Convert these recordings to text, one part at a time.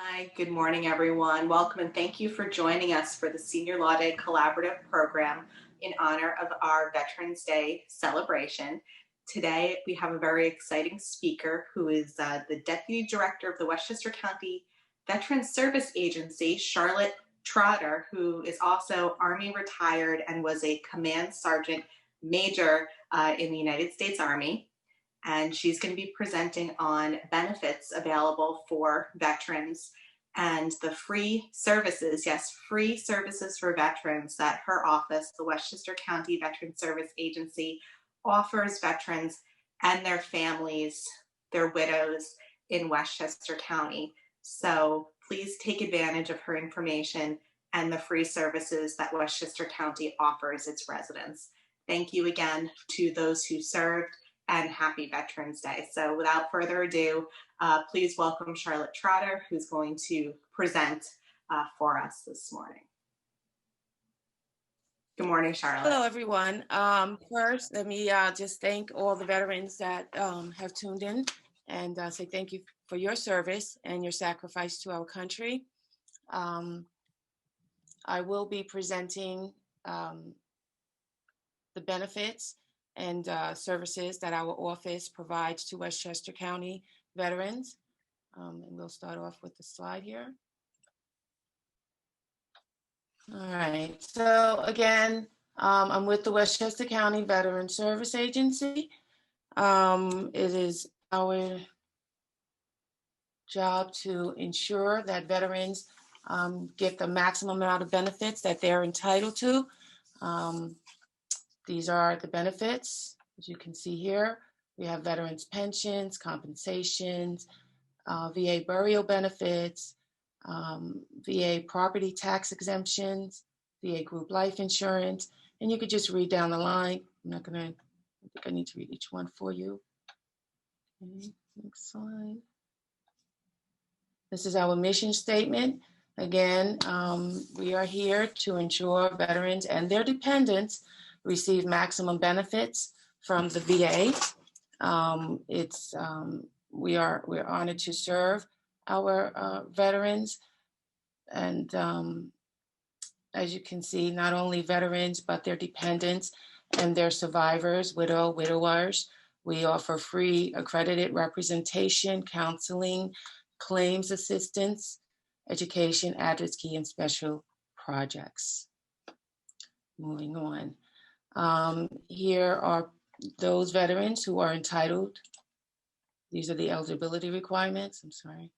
Hi, good morning, everyone. Welcome and thank you for joining us for the Senior Law Day Collaborative Program in honor of our Veterans Day celebration. Today, we have a very exciting speaker who is the Deputy Director of the Westchester County Veterans Service Agency, Charlotte Trotter, who is also Army retired and was a Command Sergeant Major in the United States Army. And she's going to be presenting on benefits available for veterans and the free services, yes, free services for veterans that her office, the Westchester County Veterans Service Agency, offers veterans and their families, their widows in Westchester County. So please take advantage of her information and the free services that Westchester County offers its residents. Thank you again to those who served, and happy Veterans Day. So without further ado, please welcome Charlotte Trotter, who's going to present for us this morning. Good morning, Charlotte. Hello, everyone. First, let me just thank all the veterans that have tuned in and say thank you for your service and your sacrifice to our country. I will be presenting the benefits and services that our office provides to Westchester County veterans. And we'll start off with the slide here. All right, so again, I'm with the Westchester County Veterans Service Agency. It is our job to ensure that veterans get the maximum amount of benefits that they're entitled to. These are the benefits, as you can see here. We have veterans pensions, compensations, VA burial benefits, VA property tax exemptions, VA group life insurance, and you could just read down the line. I think I need to read each one for you. Okay, next slide. This is our mission statement. Again, we are here to ensure veterans and their dependents receive maximum benefits from the VA. We're honored to serve our veterans, and as you can see, not only veterans but their dependents and their survivors, widowers. We offer free accredited representation, counseling, claims assistance, education, advocacy, and special projects. Moving on. Here are those veterans who are entitled. These are the eligibility requirements. I'm sorry.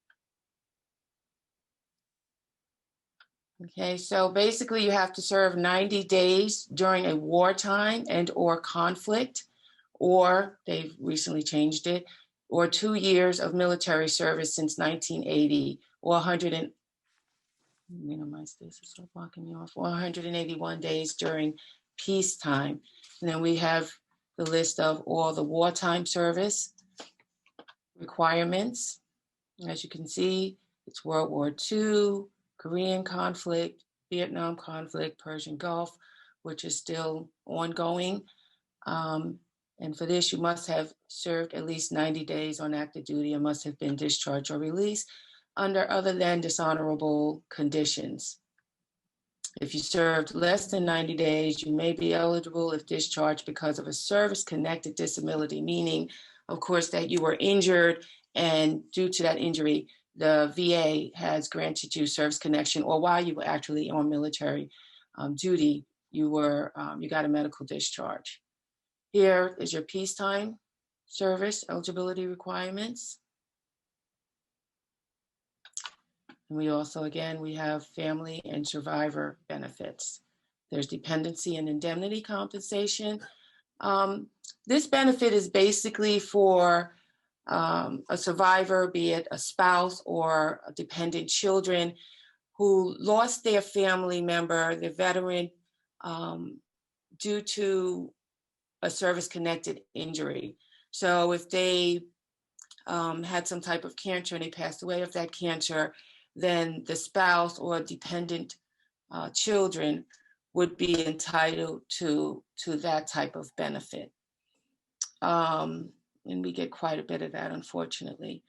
Okay, so basically you have to serve 90 days during a wartime and or conflict, or they've recently changed it, or 2 years of military service since 1980, or 181 days during peacetime. And then we have the list of all the wartime service requirements. As you can see, it's World War II, Korean conflict, Vietnam conflict, Persian Gulf, which is still ongoing. And for this, you must have served at least 90 days on active duty and must have been discharged or released under other than dishonorable conditions. If you served less than 90 days, you may be eligible if discharged because of a service-connected disability, meaning, of course, that you were injured, and due to that injury, the VA has granted you service connection, or while you were actually on military duty, you got a medical discharge. Here is your peacetime service eligibility requirements. And we also, again, we have family and survivor benefits. There's dependency and indemnity compensation. This benefit is basically for a survivor, be it a spouse or a dependent children, who lost their family member, the veteran, due to a service-connected injury. So if they had some type of cancer and they passed away of that cancer, then the spouse or dependent children would be entitled to that type of benefit. And we get quite a bit of that, unfortunately.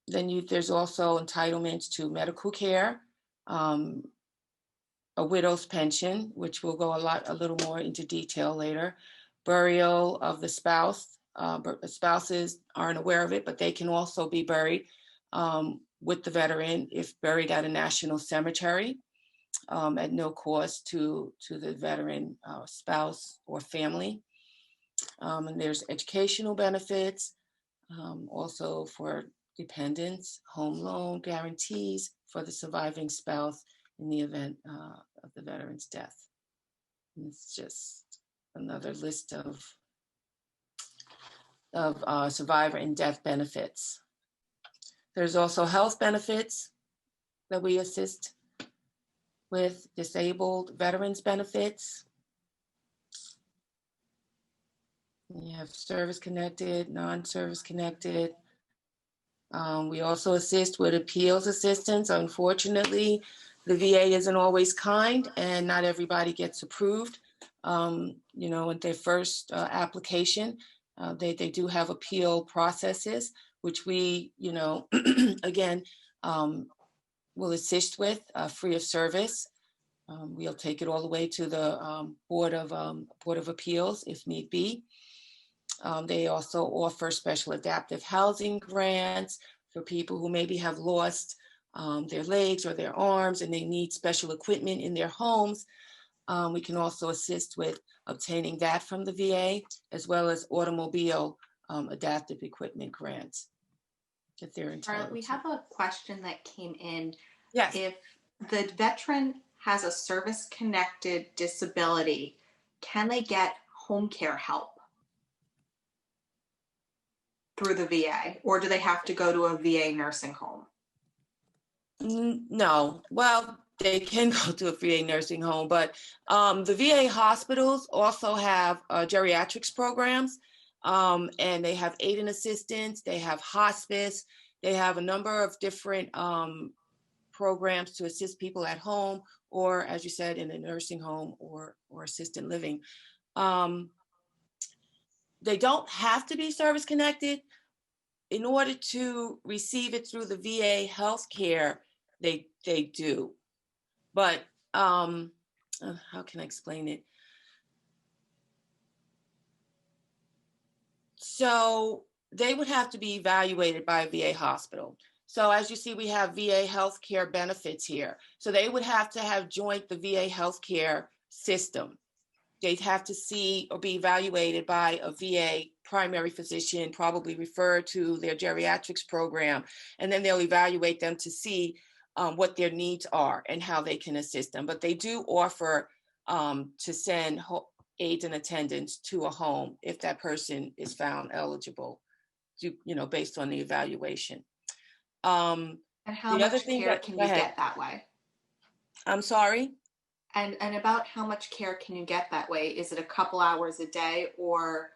There's also entitlements to medical care, a widow's pension, which we'll go a little more into detail later, burial of the spouse. Spouses aren't aware of it, but they can also be buried with the veteran if buried at a national cemetery at no cost to the veteran spouse or family. And there's educational benefits, also for dependents, home loan guarantees for the surviving spouse in the event of the veteran's death. And it's just another list of survivor and death benefits. There's also health benefits that we assist with, disabled veterans benefits. You have service-connected, non-service-connected. We also assist with appeals assistance. Unfortunately, the VA isn't always kind, and not everybody gets approved. With their first application, they do have appeal processes, which we, again, will assist with free of service. We'll take it all the way to the Board of Appeals if need be. They also offer special adaptive housing grants for people who maybe have lost their legs or their arms and they need special equipment in their homes. We can also assist with obtaining that from the VA, as well as automobile adaptive equipment grants that they're entitled to. We to. have a question that came in. Yes. If the veteran has a service-connected disability, can they get home care help through the VA, or do they have to go to a VA nursing home? No. Well, they can go to a VA nursing home, but the VA hospitals also have geriatrics programs, and they have aid and assistance, they have hospice, they have a number of different programs to assist people at home, or as you said, in a nursing home or assisted living. They don't have to be service connected. In order to receive it through the VA healthcare, they do. But how can I explain it? So they would have to be evaluated by a VA hospital. So as you see, we have VA healthcare benefits here. So they would have to have joined the VA healthcare system. They'd have to see or be evaluated by a VA primary physician, probably referred to their geriatrics program, and then they'll evaluate them to see what their needs are and how they can assist them. But they do offer to send aides and attendants to a home if that person is found eligible, based on the evaluation. And how much care can you get that way? I'm sorry? And about how much care can you get that way? Is it a couple hours a day, or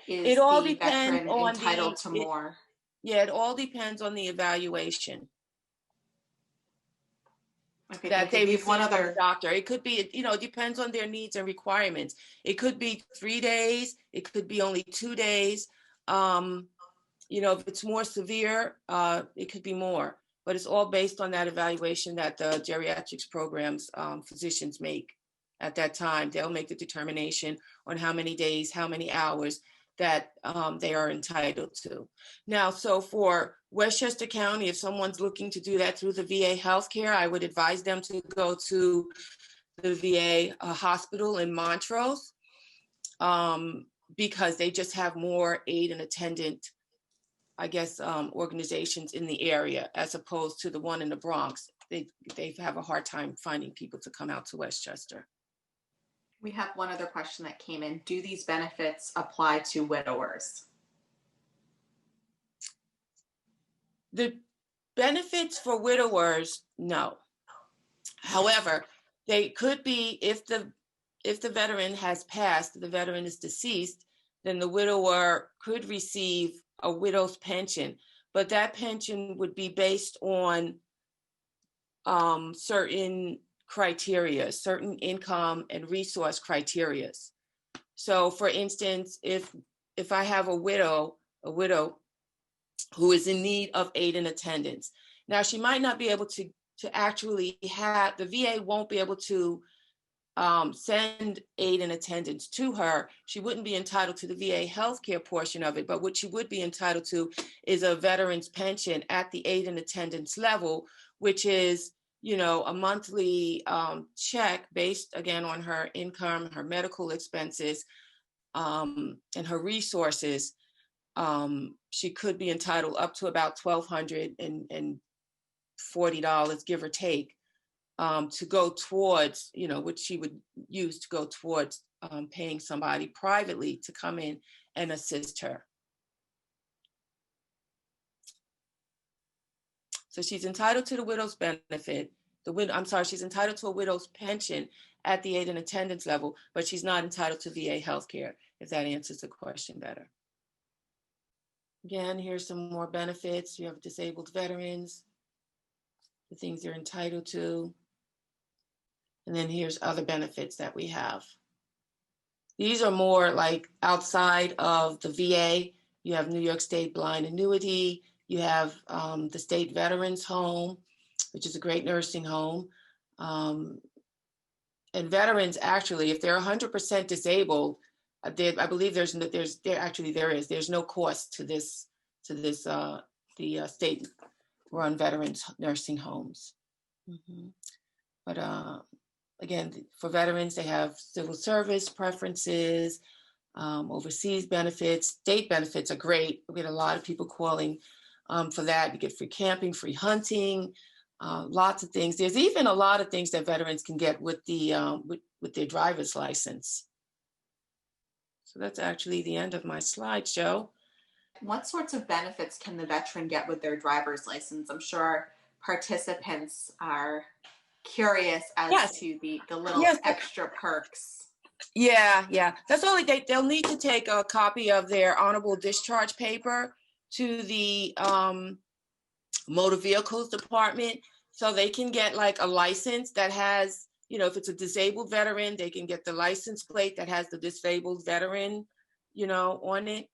is the veteran entitled to more? Yeah, it all depends on the evaluation. Okay, that they receive one other doctor. It could be, it depends on their needs and requirements. It could be 3 days. It could be only 2 days. If it's more severe, it could be more. But it's all based on that evaluation that the geriatrics programs physicians make at that time. They'll make the determination on how many days, how many hours that they are entitled to. Now, so for Westchester County, if someone's looking to do that through the VA healthcare, I would advise them to go to the VA hospital in Montrose because they just have more aid and attendant, organizations in the area as opposed to the one in the Bronx. They have a hard time finding people to come out to Westchester. We have one other question that came in. Do these benefits apply to widowers? The benefits for widowers, no. However, they could be, if the veteran has passed, the veteran is deceased, then the widower could receive a widow's pension, but that pension would be based on certain criteria, certain income and resource criteria. So for instance, if I have a widow, who is in need of aid and attendance. Now, she might not be able to actually have, the VA won't be able to send aid and attendance to her. She wouldn't be entitled to the VA healthcare portion of it, but what she would be entitled to is a veteran's pension at the aid and attendance level, which is, you know, a monthly check based, again, on her income, her medical expenses, and her resources. She could be entitled up to about $1,240, give or take, to go towards, you know, which she would use to go towards paying somebody privately to come in and assist her. So she's entitled to the widow's benefit. She's entitled to a widow's pension at the aid and attendance level, but she's not entitled to VA healthcare, if that answers the question better. Again, here's some more benefits. You have disabled veterans, the things they're entitled to. And then here's other benefits that we have. These are more like outside of the VA. You have New York State Blind Annuity. You have the State Veterans Home, which is a great nursing home. And veterans, actually, if they're 100% disabled, I believe there's no cost to the state-run veterans nursing homes. Mm-hmm. But again, for veterans, they have civil service preferences, overseas benefits. State benefits are great. We get a lot of people calling for that. You get free camping, free hunting, lots of things. There's even a lot of things that veterans can get with with their driver's license. So that's actually the end of my slideshow. What sorts of benefits can the veteran get with their driver's license? I'm sure participants are curious as to the little extra perks. Yeah. That's only they'll need to take a copy of their honorable discharge paper to the motor vehicles department, so they can get like a license that has, you know, if it's a disabled veteran, they can get the license plate that has the disabled veteran, you know, on it.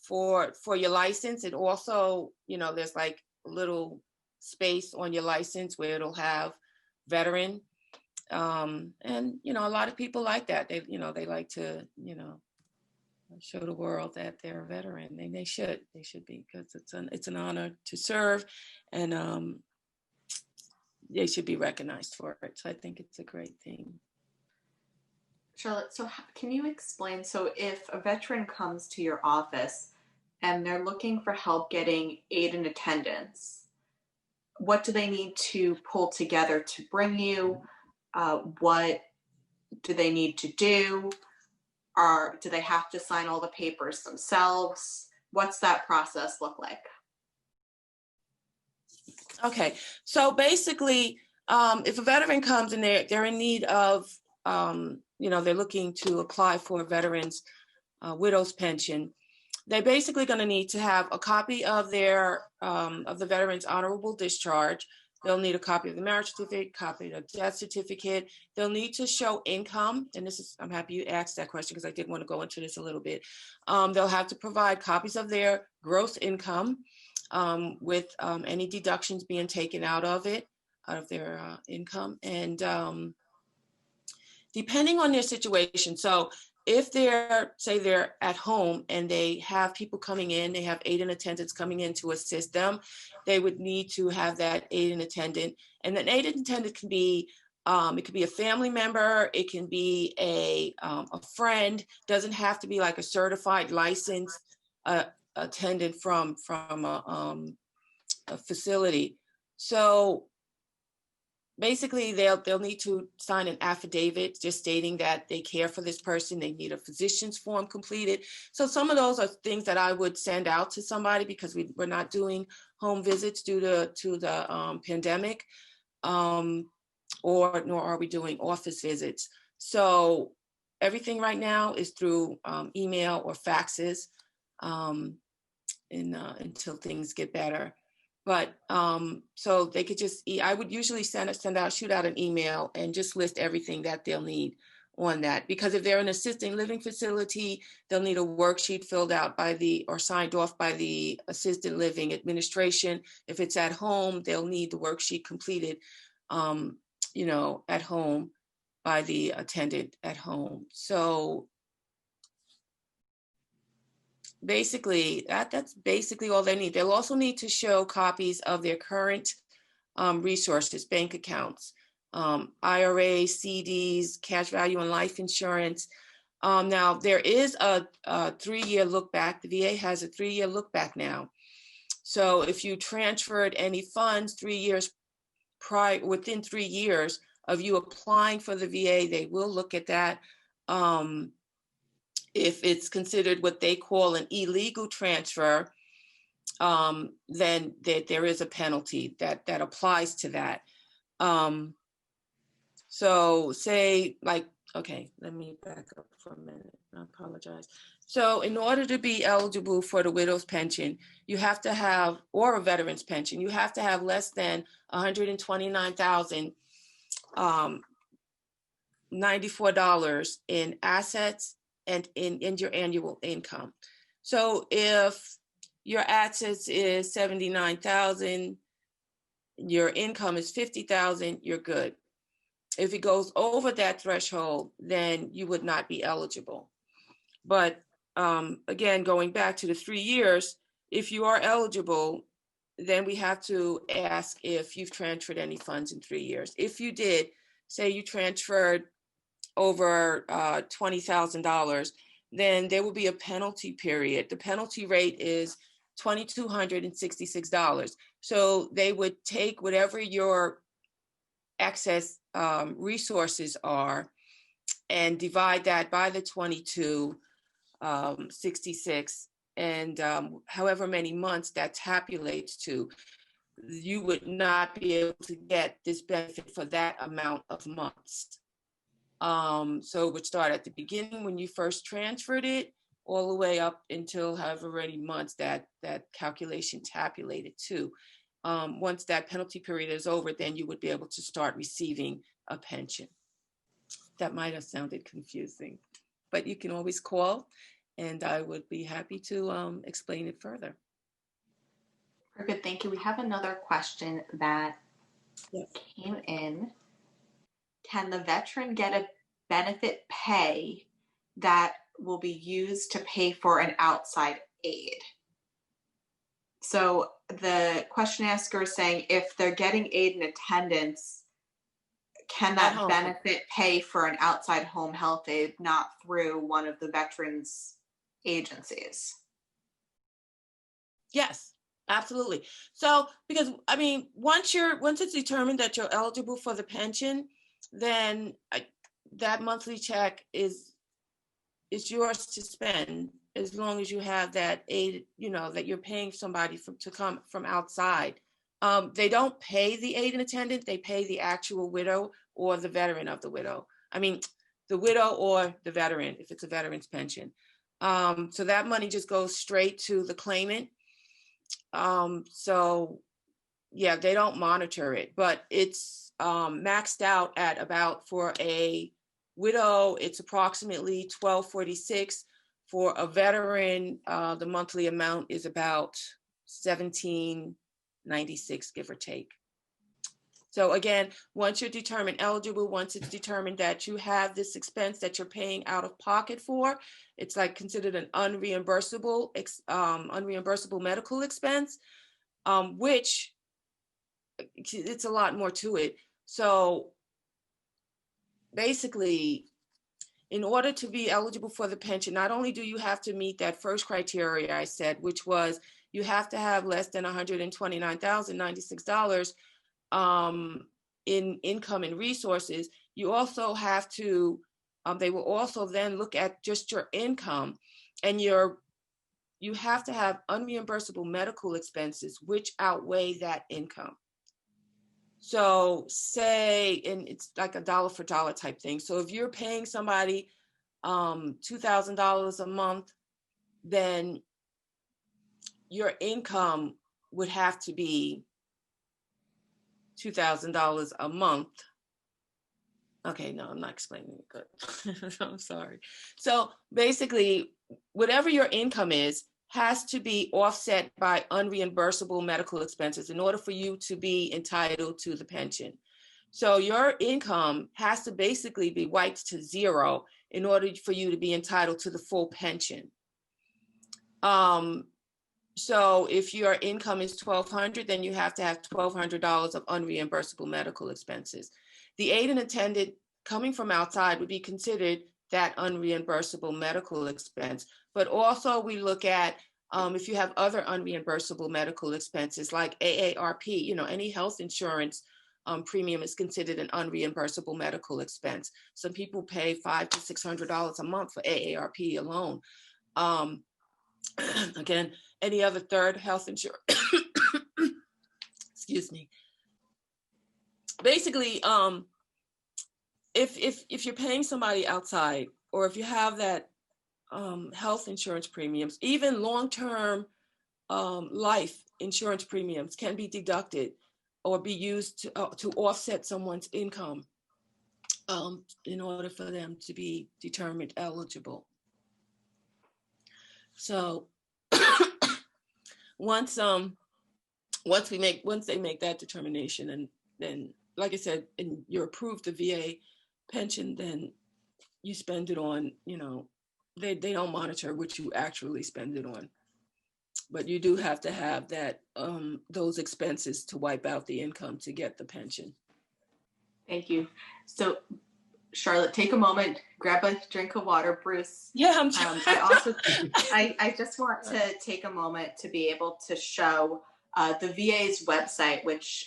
For your license, and also, you know, there's like a little space on your license where it'll have veteran, and you know, a lot of people like that. They like to, you know, show the world that they're a veteran, and they should be, because it's an honor to serve, and they should be recognized for it. So I think it's a great thing. Charlotte, so can you explain, so if a veteran comes to your office and they're looking for help getting aid and attendance, what do they need to pull together to bring you? What do they need to do? Or do they have to sign all the papers themselves? What's that process look like? Okay, so basically, if a veteran comes and they're in need of, you know, they're looking to apply for a veteran's widow's pension, they're basically going to need to have a copy of their of the veteran's honorable discharge. They'll need a copy of the marriage certificate, copy of the death certificate. They'll need to show income, and I'm happy you asked that question, because I did want to go into this a little bit. They'll have to provide copies of their gross income, with any deductions being taken out of their income, and depending on their situation. So if they're at home and they have people coming in, they have aid and attendants coming in to assist them, they would need to have that aid and attendant. And an aid and attendant can be, it could be a family member, it can be a friend, doesn't have to be like a certified licensed attendant from a facility. So basically, they'll need to sign an affidavit just stating that they care for this person. They need a physician's form completed. So some of those are things that I would send out to somebody, because we're not doing home visits due to the pandemic, nor are we doing office visits. So everything right now is through email or faxes until things get better. But so they could just, I would usually shoot out an email and just list everything that they'll need on that, because if they're in an assisted living facility, they'll need a worksheet filled out by or signed off by the assisted living administration. If it's at home, they'll need the worksheet completed, at home by the attendant at home. So basically, that's basically all they need. They'll also need to show copies of their current resources, bank accounts, IRA, CDs, cash value and life insurance. Now, there is a 3-year look back. The VA has a 3-year look back now. So if you transferred any funds 3 years prior, within 3 years of you applying for the VA, they will look at that. If it's considered what they call an illegal transfer, then there is a penalty that applies to that. So say okay, let me back up for a minute. I apologize. So in order to be eligible for the widow's pension, you have to have, or a veteran's pension, you have to have less than $129,094 in assets and in your annual income. So if your assets is 79,000, your income is 50,000, you're good. If it goes over that threshold, then you would not be eligible. But again, going back to the 3 years, if you are eligible, then we have to ask if you've transferred any funds in 3 years. If you did, say you transferred over $20,000, then there will be a penalty period. The penalty rate is $2,266. So they would take whatever your excess resources are and divide that by the 2266, and however many months that tabulates to, you would not be able to get this benefit for that amount of months. So it would start at the beginning when you first transferred it, all the way up until however many months that calculation tabulated to. Once that penalty period is over, then you would be able to start receiving a pension. That might have sounded confusing, but you can always call and I would be happy to explain it further. Very good, thank you. We have another question that came in. Can the veteran get a benefit pay that will be used to pay for an outside aid? So the question asker is saying, if they're getting aid and attendance, can that benefit pay for an outside home health aid, not through one of the veterans agencies? Yes, absolutely. So, because I mean, once it's determined that you're eligible for the pension, then that monthly check is yours to spend, as long as you have that aid, that you're paying somebody to come from outside. They don't pay the aid and attendant, they pay the actual widow or the veteran of the widow. I mean, the widow or the veteran, if it's a veteran's pension. So that money just goes straight to the claimant. So yeah, they don't monitor it, but it's maxed out at about, for a widow, it's approximately $1,246. For a veteran, the monthly amount is about $1,796, give or take. So again, once you're determined eligible, once it's determined that you have this expense that you're paying out of pocket for, it's like considered an unreimbursable medical expense, which it's a lot more to it. So basically, in order to be eligible for the pension, not only do you have to meet that first criteria I said, which was you have to have less than $129,096 in income and resources, you also have to, they will also then look at just your income, and you have to have unreimbursable medical expenses which outweigh that income. So say, and it's like a dollar for dollar type thing. So if you're paying somebody $2,000 a month, then your income would have to be $2,000 a month Okay, no, I'm not explaining it good. I'm sorry. So basically, whatever your income is has to be offset by unreimbursable medical expenses in order for you to be entitled to the pension. So your income has to basically be wiped to zero in order for you to be entitled to the full pension. So if your income is $1,200, then you have to have $1,200 of unreimbursable medical expenses. The aid and attendant coming from outside would be considered that unreimbursable medical expense. But also we look at if you have other unreimbursable medical expenses like AARP, any health insurance premium is considered an unreimbursable medical expense. Some people pay $500 to $600 a month for AARP alone. Again, any other third health insurance, excuse me. Basically, if you're paying somebody outside, or if you have that health insurance premiums, even long-term life insurance premiums can be deducted or be used to offset someone's income in order for them to be determined eligible. So once they make that determination, and then, like I said, and you're approved the VA pension, then you spend it on, they don't monitor what you actually spend it on. But you do have to have that those expenses to wipe out the income to get the pension. Thank you. So Charlotte, take a moment, grab a drink of water. Bruce. Yeah, I'm I just want to take a moment to be able to show the VA's website, which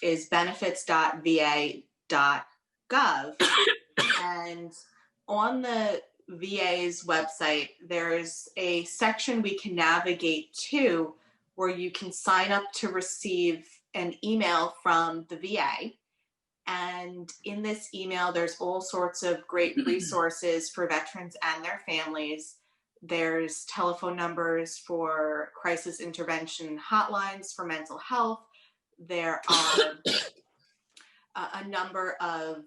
is benefits.va.gov. And on the VA's website, there's a section we can navigate to where you can sign up to receive an email from the VA. And in this email, there's all sorts of great resources for veterans and their families. There's telephone numbers for crisis intervention hotlines for mental health. There are a number of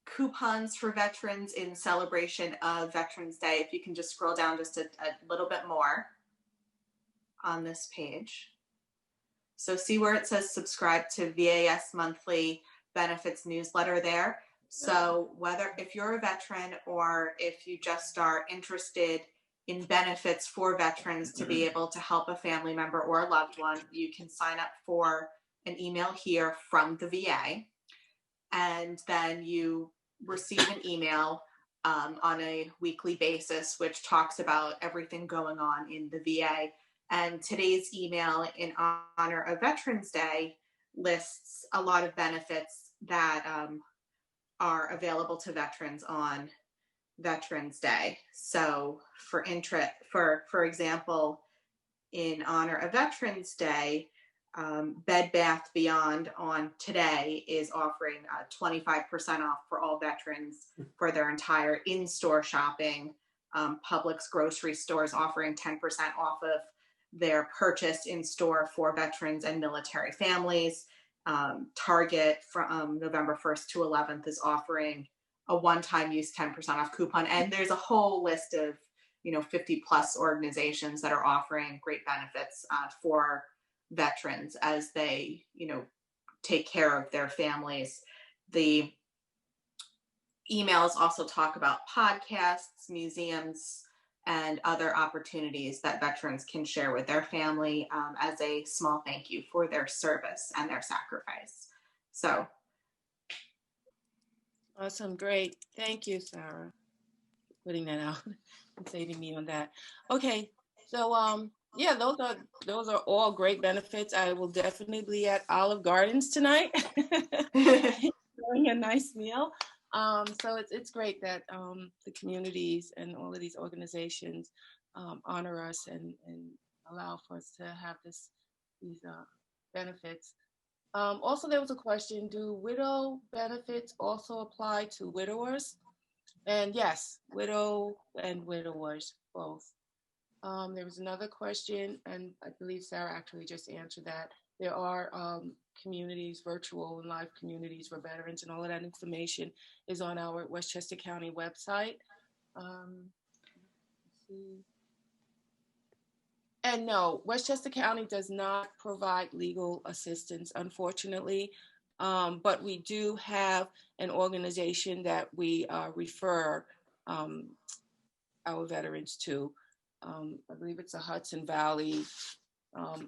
coupons for veterans in celebration of Veterans Day. If you can just scroll down just a little bit more on this page. So see where it says subscribe to VAS monthly benefits newsletter there. So if you're a veteran or if you just are interested in benefits for veterans to be able to help a family member or a loved one, you can sign up for an email here from the VA. And then you receive an email on a weekly basis, which talks about everything going on in the VA. And today's email in honor of Veterans Day lists a lot of benefits that are available to veterans on Veterans Day. So for example, in honor of Veterans Day, Bed Bath Beyond on today is offering 25% off for all veterans for their entire in-store shopping. Publix grocery stores offering 10% off of their purchase in store for veterans and military families. Target from November 1st to 11th is offering a one-time use 10% off coupon. And there's a whole list of 50 plus organizations that are offering great benefits for veterans as they take care of their families. The emails also talk about podcasts, museums, and other opportunities that veterans can share with their family as a small thank you for their service and their sacrifice. So awesome, great. Thank you, Sarah, for putting that out and saving me on that. Okay, so yeah, those are all great benefits. I will definitely be at Olive Gardens tonight, enjoying a nice meal. So it's great that the communities and all of these organizations honor us and allow for us to have these benefits. Also, there was a question: do widow benefits also apply to widowers? And yes, widow and widowers both. There was another question, and I believe Sarah actually just answered that. There are communities, virtual and live communities for veterans, and all of that information is on our Westchester County website. Let's see. And no, Westchester County does not provide legal assistance, unfortunately, but we do have an organization that we refer our veterans to. I believe it's the Hudson Valley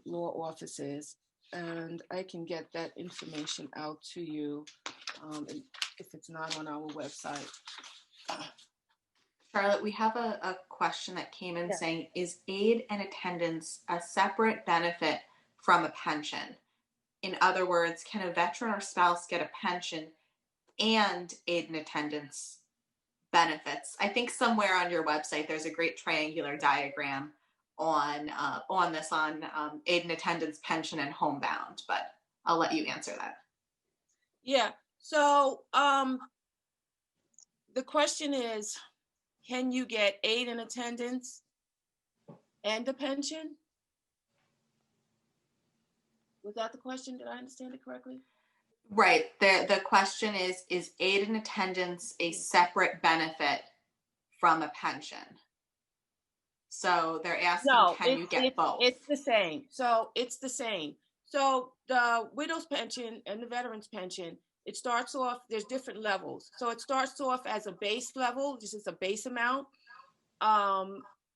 Law Offices, and I can get that information out to you if it's not on our website. Charlotte, we have a question that came in saying, is aid and attendance a separate benefit from a pension? In other words, can a veteran or spouse get a pension and aid and attendance benefits? I think somewhere on your website there's a great triangular diagram on this on aid and attendance, pension, and homebound, but I'll let you answer that. Yeah. So the question is, can you get aid and attendance and a pension? Was that the question? Did I understand it correctly? Right. The question is aid and attendance a separate benefit from a pension? So they're asking, can you get both? It's the same. So it's the same. So the widow's pension and the veteran's pension, it starts off, there's different levels. So it starts off as a base level, this is a base amount,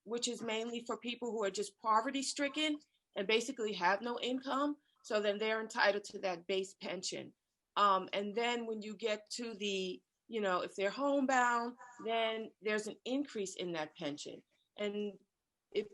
which is mainly for people who are just poverty stricken and basically have no income. So then they're entitled to that base pension. And then when you get to the, if they're homebound, then there's an increase in that pension. And if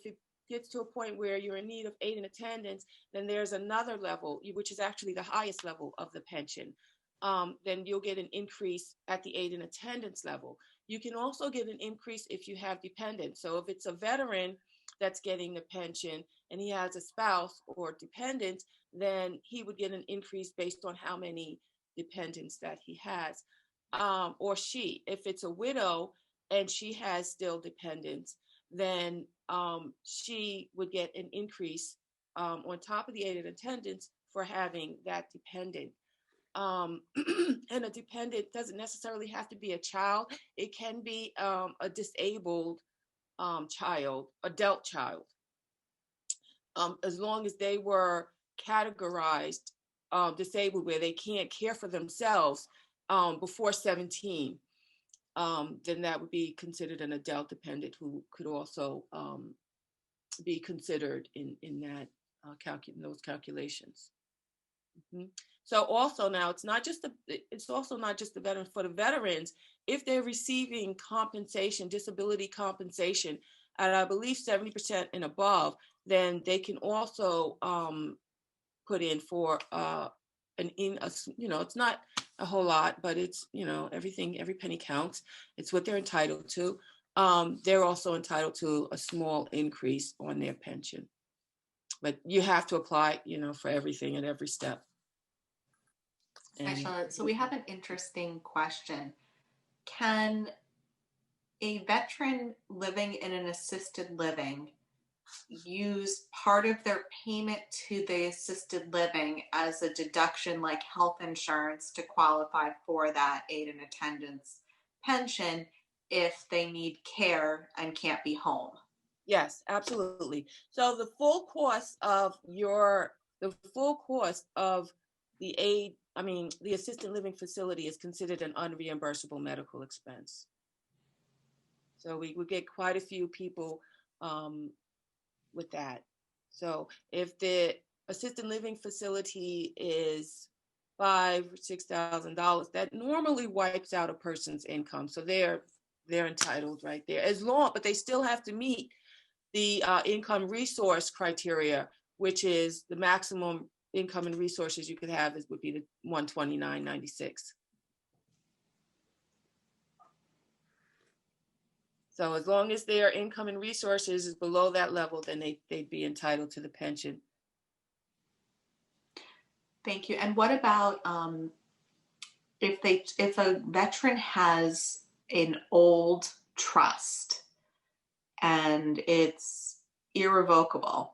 it gets to a point where you're in need of aid and attendance, then there's another level, which is actually the highest level of the pension. Then you'll get an increase at the aid and attendance level. You can also get an increase if you have dependents. So if it's a veteran that's getting the pension and he has a spouse or dependent, then he would get an increase based on how many dependents that he has, or she. If it's a widow and she has still dependents, then she would get an increase on top of the aid and attendance for having that dependent. And a dependent doesn't necessarily have to be a child. It can be a disabled child, adult child, as long as they were categorized disabled where they can't care for themselves before 17. Then that would be considered an adult dependent who could also be considered in that in those calculations. Mm-hmm. So also now it's also not just the veterans. For the veterans, if they're receiving compensation, disability compensation at I believe 70% and above, then they can also put in for it's not a whole lot, but it's, every penny counts. It's what they're entitled to. They're also entitled to a small increase on their pension. But you have to apply, for everything at every step. Excellent. So we have an interesting question. Can a veteran living in an assisted living use part of their payment to the assisted living as a deduction like health insurance to qualify for that aid and attendance pension if they need care and can't be home? Yes, absolutely. So the full cost of the assisted living facility is considered an unreimbursable medical expense. So we would get quite a few people with that. So if the assisted living facility is $5,000 or $6,000, that normally wipes out a person's income. So they're entitled right there, but they still have to meet the income resource criteria, which is the maximum income and resources you could have would be the $129.96. So as long as their income and resources is below that level, then they'd be entitled to the pension. Thank you. And what about if a veteran has an old trust and it's irrevocable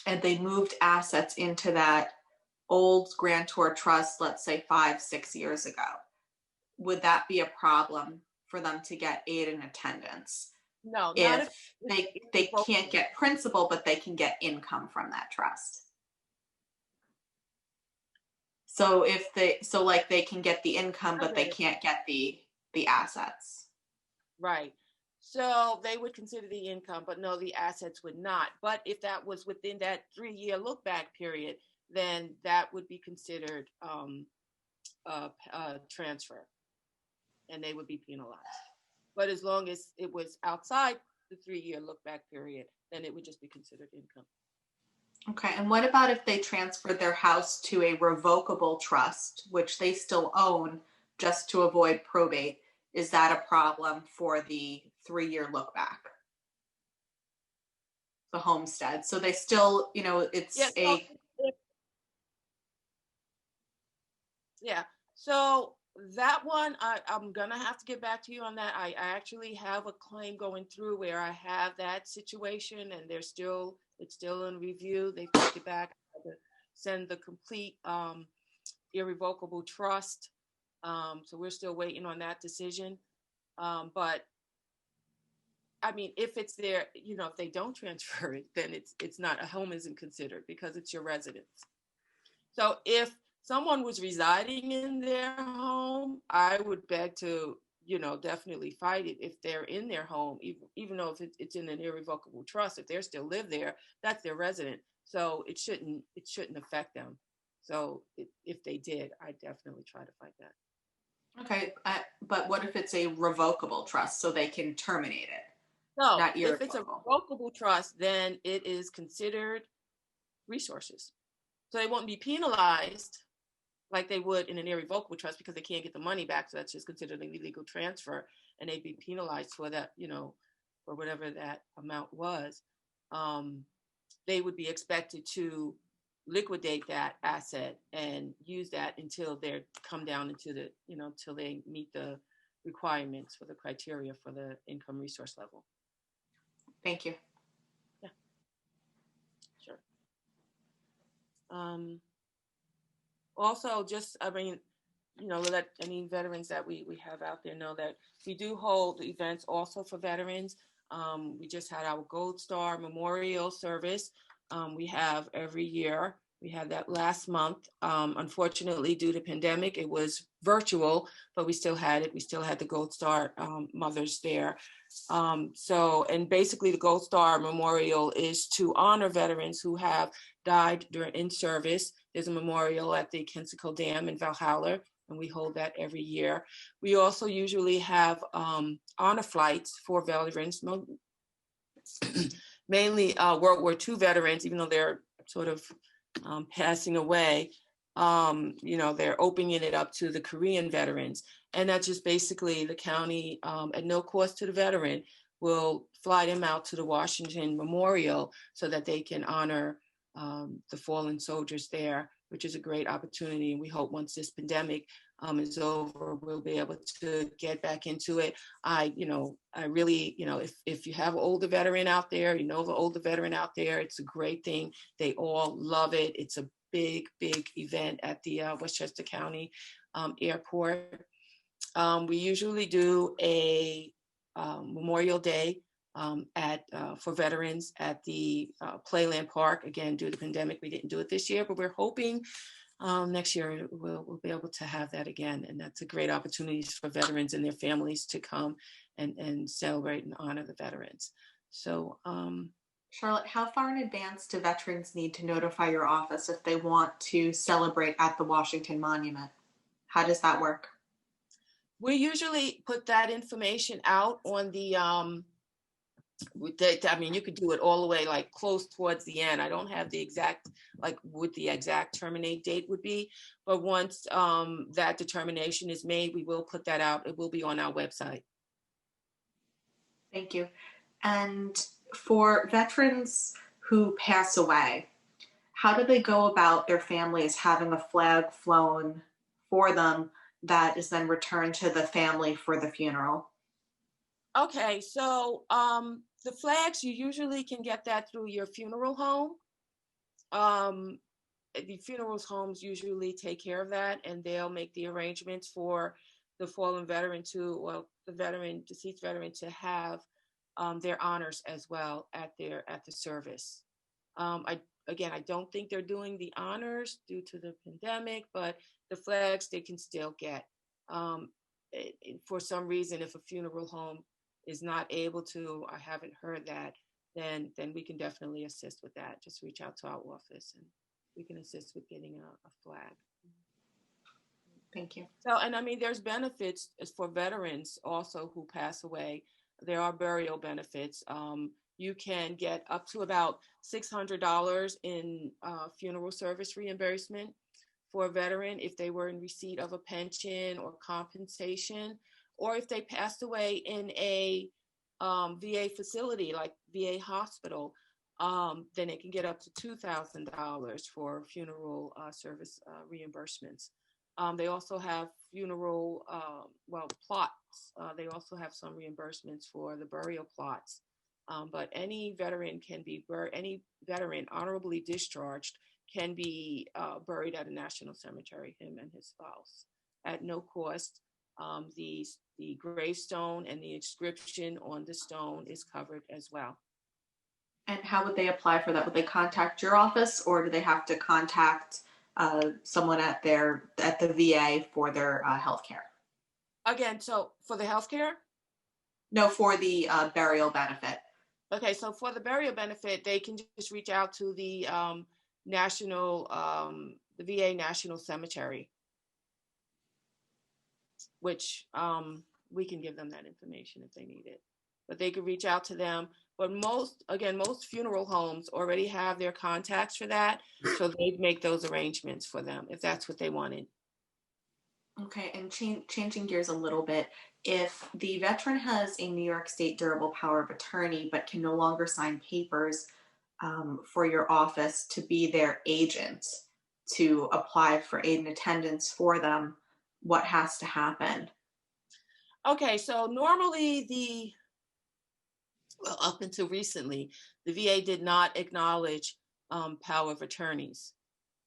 and they moved assets into that old grantor trust, let's say 5-6 years ago, would that be a problem for them to get aid in attendance No, not if if they can't get principal, but they can get income from that trust? So like they can get the income, but they can't get the assets. Right. So they would consider the income, but no, the assets would not. But if that was within that 3-year look back period, then that would be considered a transfer, and they would be penalized. But as long as it was outside the 3-year look back period, then it would just be considered income. Okay, and what about if they transferred their house to a revocable trust, which they still own, just to avoid probate? Is that a problem for the 3-year look back? The homestead. So they still, it's yeah. So that one, I'm gonna have to get back to you on that. I actually have a claim going through where I have that situation, and it's still in review. They've kicked it back to send the complete irrevocable trust. So we're still waiting on that decision. But I mean, if it's there, if they don't transfer it, then it's not, a home isn't considered because it's your residence. So if someone was residing in their home, I would beg to, definitely fight it. If they're in their home, even though if it's in an irrevocable trust, if they still live there, that's their resident. So it shouldn't affect them. So if they did, I'd definitely try to fight that. Okay, but what if it's a revocable trust so they can terminate it? No, if it's a revocable trust, then it is considered resources. So they won't be penalized like they would in an irrevocable trust because they can't get the money back. So that's just considered an illegal transfer, and they'd be penalized for that, for whatever that amount was. They would be expected to liquidate that asset and use that until they come down into the, till they meet the requirements for the criteria for the income resource level. Thank you. Yeah. Sure. Also, just, let any veterans that we have out there know that we do hold events also for veterans. We just had our Gold Star Memorial Service. We have every year. We had that last month. Unfortunately, due to pandemic, it was virtual, but we still had it. We still had the Gold Star mothers there. And basically the Gold Star Memorial is to honor veterans who have died in service. There's a memorial at the Kensico Dam in Valhalla, and we hold that every year. We also usually have honor flights for veterans, mainly World War II veterans, even though they're sort of passing away. They're opening it up to the Korean veterans. And that's just basically the county, at no cost to the veteran, will fly them out to the Washington Memorial so that they can honor the fallen soldiers there, which is a great opportunity. And we hope once this pandemic is over, we'll be able to get back into it. I really, if you have an older veteran out there, an older veteran out there, it's a great thing. They all love it. It's a big event at the Westchester County Airport. We usually do a Memorial Day for veterans at the Playland Park. Again, due to the pandemic, we didn't do it this year, but we're hoping next year we'll be able to have that again. And that's a great opportunity for veterans and their families to come and celebrate and honor the veterans. So, Charlotte, how far in advance do veterans need to notify your office if they want to celebrate at the Washington Monument? How does that work? We usually put that information out on the, you could do it all the way like close towards the end. I don't have the exact, like what the exact terminate date would be, but once that determination is made, we will put that out. It will be on our website. Thank you. And for veterans who pass away, how do they go about their families having a flag flown for them that is then returned to the family for the funeral? Okay, so the flags, you usually can get that through your funeral home. the funeral homes usually take care of that, and they'll make the arrangements for the fallen veteran the deceased veteran to have their honors as well at the service. I don't think they're doing the honors due to the pandemic, but the flags they can still get. For some reason, if a funeral home is not able to, I haven't heard that, then we can definitely assist with that. Just reach out to our office and we can assist with getting a flag. Thank you. So, and I mean, there's benefits for veterans also who pass away. There are burial benefits. You can get up to about $600 in funeral service reimbursement for a veteran if they were in receipt of a pension or compensation, or if they passed away in a VA facility like VA hospital, then it can get up to $2,000 for funeral service reimbursements. They also have funeral, plots. They also have some reimbursements for the burial plots. But any veteran honorably discharged can be buried at a national cemetery, him and his spouse, at no cost. The gravestone and the inscription on the stone is covered as well. And how would they apply for that? Would they contact your office, or do they have to contact someone at the VA for their health care? Again, so for the health care? No, for the burial benefit. Okay, so for the burial benefit, they can just reach out to the the VA National Cemetery, which we can give them that information if they need it. But they could reach out to them. But most funeral homes already have their contacts for that, so they'd make those arrangements for them if that's what they wanted. Okay, and changing gears a little bit, if the veteran has a New York State durable power of attorney but can no longer sign papers for your office to be their agent to apply for aid and attendance for them, what has to happen? Okay, so normally up until recently, the VA did not acknowledge power of attorneys.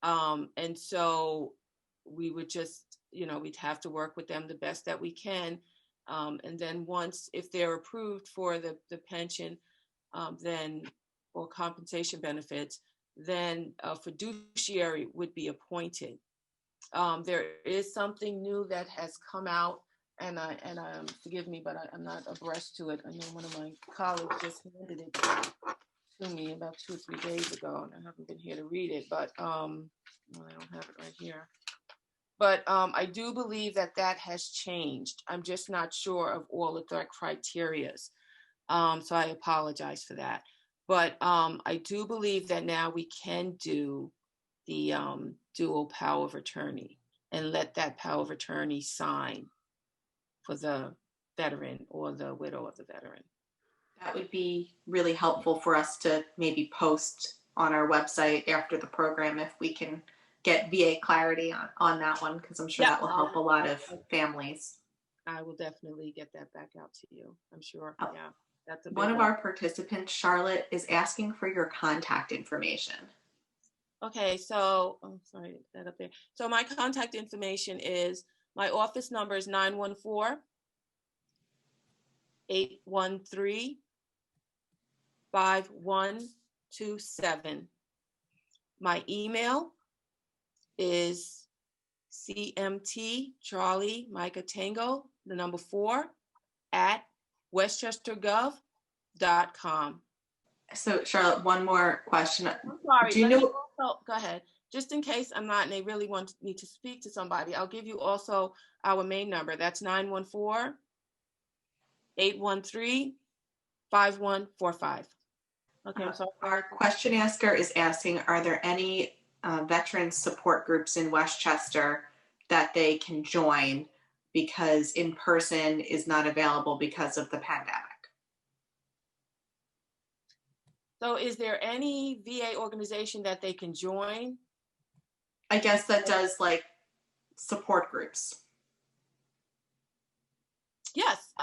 And so we would just, we'd have to work with them the best that we can. And then if they're approved for the pension, then, or compensation benefits, then a fiduciary would be appointed. There is something new that has come out, and forgive me, but I'm not abreast to it. I know one of my colleagues just handed it to me about 2 or 3 days ago, and I haven't been here to read it, but I don't have it right here. But I do believe that has changed. I'm just not sure of all of the criterias. So I apologize for that. But I do believe that now we can do the dual power of attorney and let that power of attorney sign for the veteran or the widow of the veteran. That would be really helpful for us to maybe post on our website after the program if we can get VA clarity on that one, because I'm sure that will help a lot of families. I will definitely get that back out to you, I'm sure. Oh. Yeah, that's a one of our participants, Charlotte, is asking for your contact information. Okay, so I'm sorry, that up there. So my contact information is, my office number is 914-813-5127. My email is CMT Charlie Micah Tango, the number 4 at westchestergov.com. So Charlotte, one more question. I'm sorry. Do you know? Go ahead. Just in case I'm not and they really want me to speak to somebody, I'll give you also our main number. That's 914-813-5145. Okay, I'm sorry. Our question asker is asking, are there any veteran support groups in Westchester that they can join because in person is not available because of the pandemic? So is there any VA organization that they can join? I guess that does like support groups. Yes,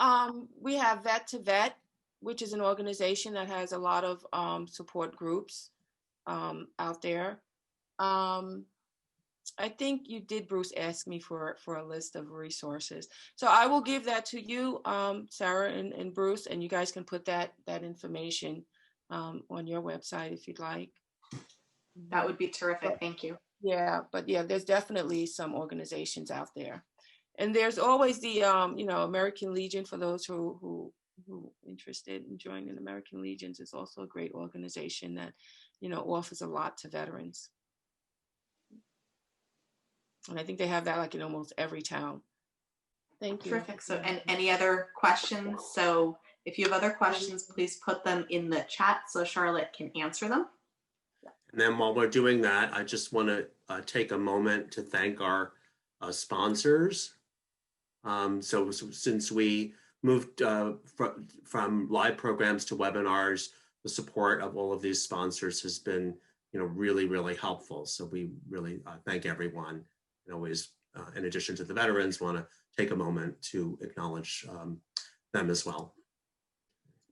we have Vet to Vet, which is an organization that has a lot of support groups out there. I think you did, Bruce, ask me for a list of resources. So I will give that to you, Sarah and Bruce, and you guys can put that information on your website if you'd like. That would be terrific. Thank you. Yeah, but yeah, there's definitely some organizations out there. And there's always the, American Legion for those who interested in joining American Legions is also a great organization that, offers a lot to veterans. And I think they have that like in almost every town. Thank you. Terrific. So, and any other questions? So if you have other questions, please put them in the chat so Charlotte can answer them. And then while we're doing that, I just want to take a moment to thank our sponsors. So since we moved from live programs to webinars, the support of all of these sponsors has been, really, really helpful. So we really thank everyone. And always, in addition to the veterans, want to take a moment to acknowledge them as well.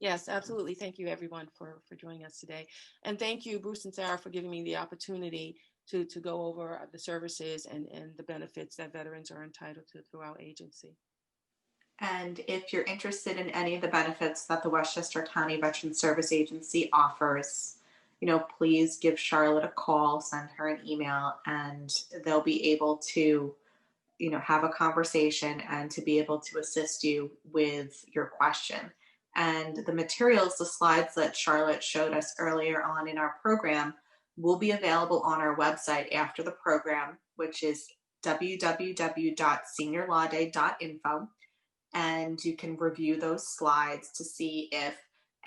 Yes, absolutely. Thank you, everyone, for joining us today. And thank you, Bruce and Sarah, for giving me the opportunity to go over the services and the benefits that veterans are entitled to through our agency. And if you're interested in any of the benefits that the Westchester County Veterans Service Agency offers, please give Charlotte a call, send her an email, and they'll be able to, have a conversation and to be able to assist you with your question. And the materials, the slides that Charlotte showed us earlier on in our program, will be available on our website after the program, which is www.seniorlawday.info. And you can review those slides to see if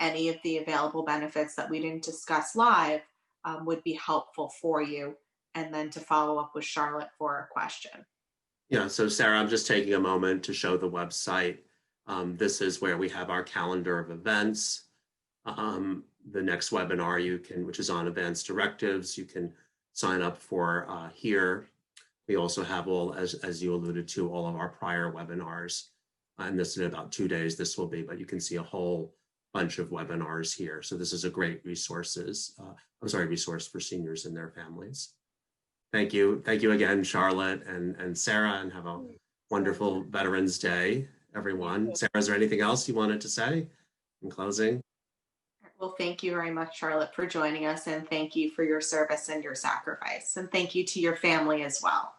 any of the available benefits that we didn't discuss live would be helpful for you, and then to follow up with Charlotte for a question. Yeah, so Sarah, I'm just taking a moment to show the website. This is where we have our calendar of events. The next webinar which is on advanced directives, you can sign up for here. We also have as you alluded to, all of our prior webinars. And this in about 2 days, this will be, but you can see a whole bunch of webinars here. So this is a great resource for seniors and their families. Thank you. Thank you again, Charlotte and Sarah, and have a wonderful Veterans Day, everyone. Sarah, is there anything else you wanted to say in closing? Well, thank you very much, Charlotte, for joining us, and thank you for your service and your sacrifice. And thank you to your family as well.